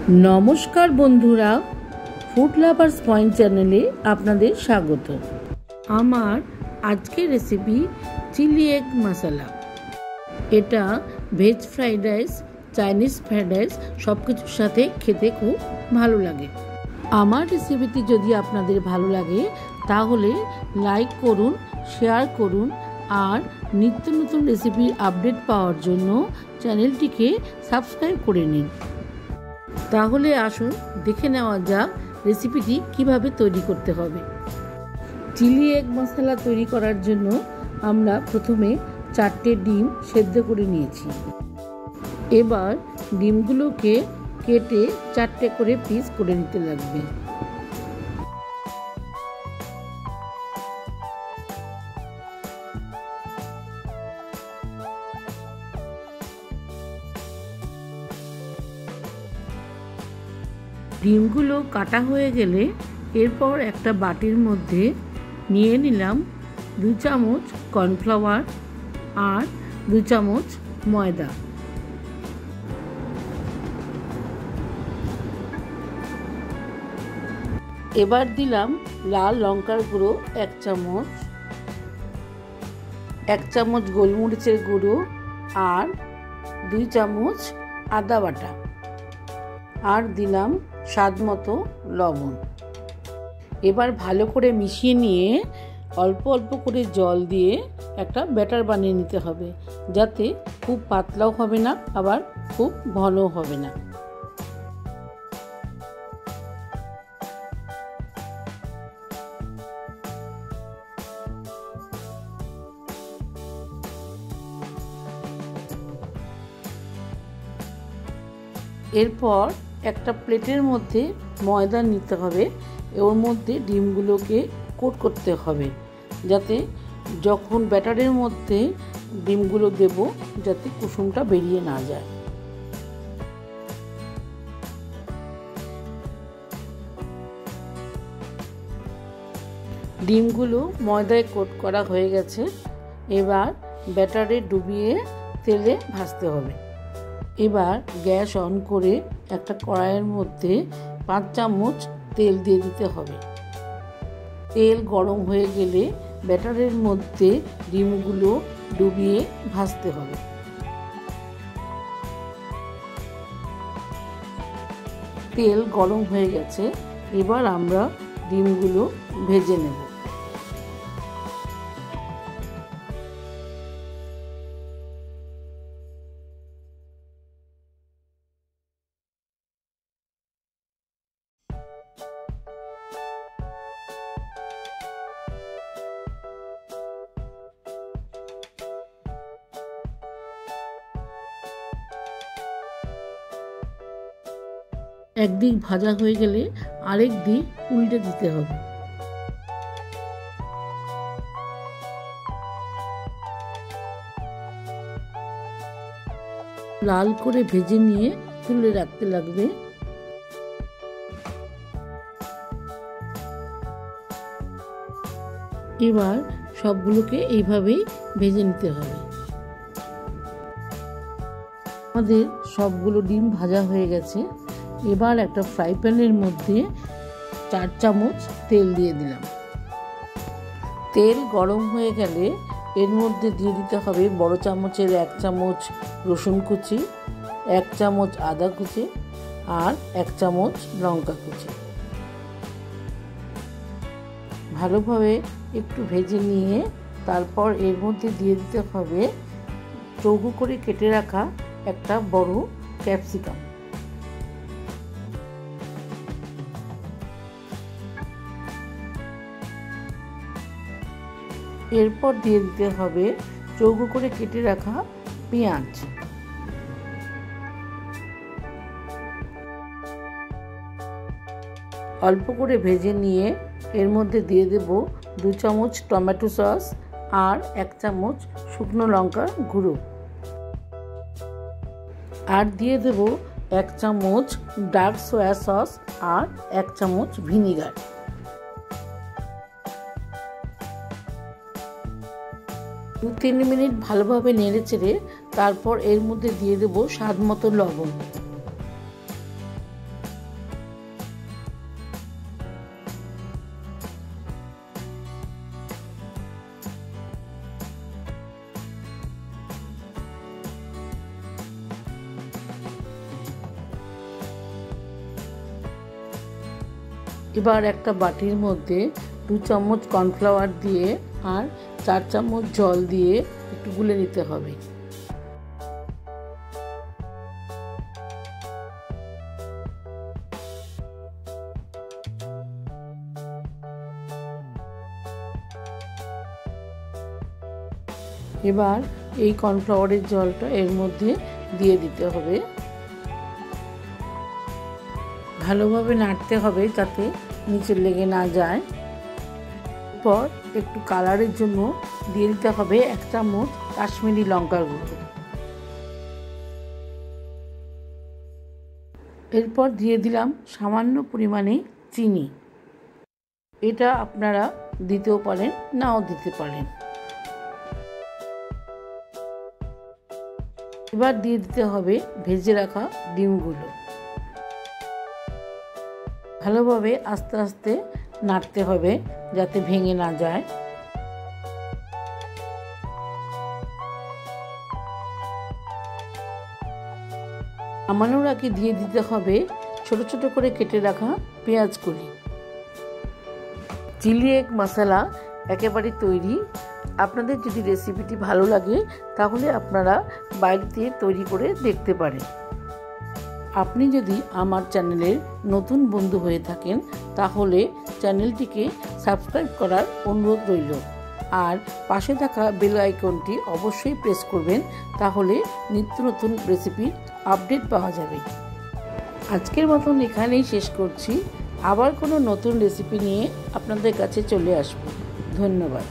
নমস্কার বন্ধুরা, food lovers point চ্যানেলে আপনাদের স্বাগত। আমার আজকের রেসিপি চিলি এগ মশলা। এটা veg fried rice, Chinese fried rice সব কিছুর সাথে খেতে খুব ভালো লাগে। আমার রেসিপিটি যদি আপনাদের ভালো লাগে তাহলে লাইক করুন, শেয়ার করুন আর নিত্য নতুন রেসিপির আপডেট পাওয়ার জন্য চ্যানেলটিকে সাবস্ক্রাইব করে নিন। তাহলে আসুন দেখে নেওয়া যাক রেসিপিটি কিভাবে তৈরি করতে হবে। চিলি এগ মশলা তৈরি করার জন্য আমরা প্রথমে 4টে ডিম সেদ্ধ করে নিয়েছি। এবার ডিমগুলোকে কেটে 4টে করে পিস করে নিতে লাগবে। ডিমগুলো কাটা হয়ে গেলে এরপর একটা বাটির মধ্যে নিয়ে নিলাম 2 চামচ কর্নফ্লাওয়ার আর 2 চামচ ময়দা। এবার দিলাম লাল লঙ্কার গুঁড়ো 1 চামচ, 1 চামচ গোলমরিচের গুঁড়ো আর 2 চামচ আদা বাটা, আর দিলাম স্বাদ মতো লবণ। এবার ভালো করে মিশিয়ে নিয়ে অল্প অল্প করে জল দিয়ে একটা ব্যাটার বানিয়ে নিতে হবে, যাতে খুব পাতলাও হবে না আবার খুব ঘনও হবে না। এরপর একটা প্লেটের মধ্যে ময়দা নিতে হবে, ওর মধ্যে ডিমগুলোকে কোট করতে হবে, যাতে যখন ব্যাটারের মধ্যে ডিমগুলো দেব যাতে কুসুমটা বেরিয়ে না যায়। ডিমগুলো ময়দায় কোট করা হয়ে গেছে। এবার ব্যাটারে ডুবিয়ে তেলে ভাজতে হবে। এবার গ্যাস অন করে একটা কড়াইয়ের মধ্যে 5 চামচ তেল দিয়ে দিতে হবে। তেল গরম হয়ে গেলে ব্যাটারের মধ্যে ডিমগুলো ডুবিয়ে ভাজতে হবে। তেল গরম হয়ে গেছে, এবার আমরা ডিমগুলো ভেজে নেব। একদিক ভাজা হয়ে গেলে আরেক দিক উল্টে দিতে হবে। লাল করে ভেজে নিয়ে তুলে রাখতে লাগবে। এবার সবগুলোকে এইভাবেই ভেজে নিতে হবে। আমাদের সবগুলো ডিম ভাজা হয়ে গেছে। এবার একটা ফ্রাই প্যানের মধ্যে 4 চামচ তেল দিয়ে দিলাম। তেল গরম হয়ে গেলে এর মধ্যে দিয়ে দিতে হবে বড় চামচের 1 চামচ রসুন কুচি, 1 চামচ আদা কুচি আর 1 চামচ লঙ্কা কুচি। ভালোভাবে একটু ভেজে নিয়ে তারপর এর মধ্যে দিয়ে দিতে হবে চৌকো করে কেটে রাখা একটা বড় ক্যাপসিকাম। এরপর দিয়ে দিতে হবে চৌকো করে কেটে রাখা পেঁয়াজ। অল্প করে ভেজে নিয়ে এর মধ্যে দিয়ে দেব 2 চামচ টমেটো সস আর 1 চামচ শুকনো লঙ্কার গুঁড়ো, আর দিয়ে দেব 1 চামচ ডার্ক সয়া সস আর 1 চামচ ভিনিগার। दो तीन मिनट ভালোভাবে নেড়ে চেড়ে তারপর এর মধ্যে দিয়ে দেব স্বাদ মতো লবণ। এবার একটা বাটির মধ্যে 2 চামচ কর্নফ্লাওয়ার দিয়ে আর 4 চামচ জল দিয়ে একটু গুলে নিতে হবে। এবার এই কর্নফ্লাওয়ারের জলটা এর মধ্যে দিয়ে দিতে হবে। ভালোভাবে নাড়তে হবে যাতে নিচে লেগে না যায়। এরপর একটু কালারের জন্য দিয়ে দিতে হবে 1 চামচ কাশ্মীরি লঙ্কার গুঁড়ো। এরপর দিয়ে দিলাম সামান্য পরিমাণে চিনি। এটা আপনারা দিতেও পারেন, নাও দিতে পারেন। এবার দিয়ে দিতে হবে ভেজে রাখা ডিমগুলো। ভালোভাবে আস্তে আস্তে নাড়তে হবে যাতে ভেঙে না যায়। নামানোর আগে দিয়ে দিতে হবে ছোট ছোট করে কেটে রাখা পেঁয়াজ কলি। চিলি এগ মশলা একেবারে তৈরি। আপনাদের যদি রেসিপিটি ভালো লাগে তাহলে আপনারা বাড়িতে তৈরি করে দেখতে পারেন। আপনি যদি আমার চ্যানেলের নতুন বন্ধু হয়ে থাকেন তাহলে চ্যানেলটিকে সাবস্ক্রাইব করার অনুরোধ রইল আর পাশে থাকা বেল আইকনটি অবশ্যই প্রেস করবেন, তাহলে নিত্য নতুন রেসিপির আপডেট পাওয়া যাবে। আজকের মতন এখানেই শেষ করছি। আবার কোনো নতুন রেসিপি নিয়ে আপনাদের কাছে চলে আসব। ধন্যবাদ।